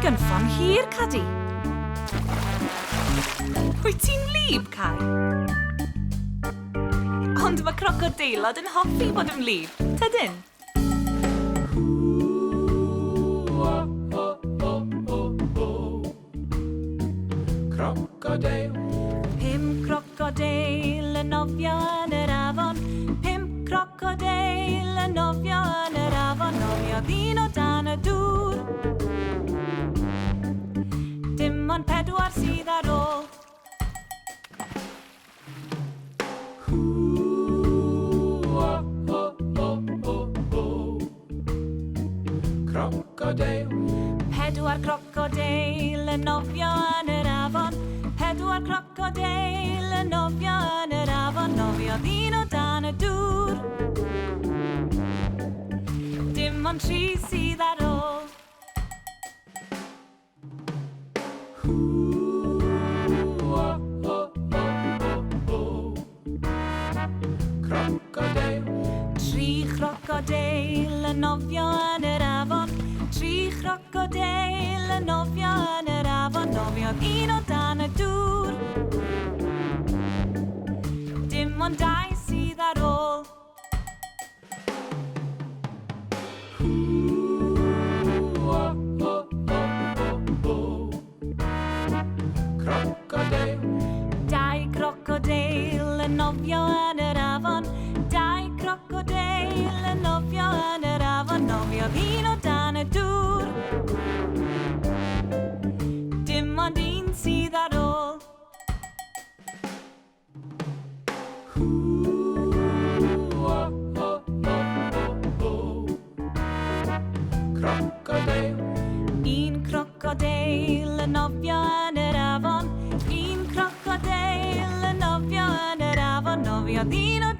gynffon hir, Cadi. Wyt ti'n wlyb, Cai? Ond mae crocodeilod yn hoffi bod yn wlyb, tydyn? Crocodeil. 5 crocodeil yn nofio yn yr afon. 5 crocodeil yn nofio yn yr afon. Nofiodd un o dan y dŵr. Dim ond 4 sydd ar ôl. Crocodeil. 4 crocodeil yn nofio yn yr afon. 4 crocodeil yn nofio yn yr afon. Nofiodd un o dan y dŵr. Dim ond 3 sydd ar ôl. Crocodeil. 3 crocodeil yn nofio yn yr afon. 3 crocodeil yn nofio yn yr afon. Nofiodd un o dan y dŵr. Dim ond 2 sydd ar ôl. Crocodeil. 2 crocodeil yn nofio yn yr afon. 2 crocodeil yn nofio yn yr afon. Nofiodd un o dan y dŵr. Dim ond 1 sydd ar ôl. Crocodeil. 1 crocodeil yn nofio yn yr afon. 1 crocodeil yn nofio yn yr afon. Nofiodd un o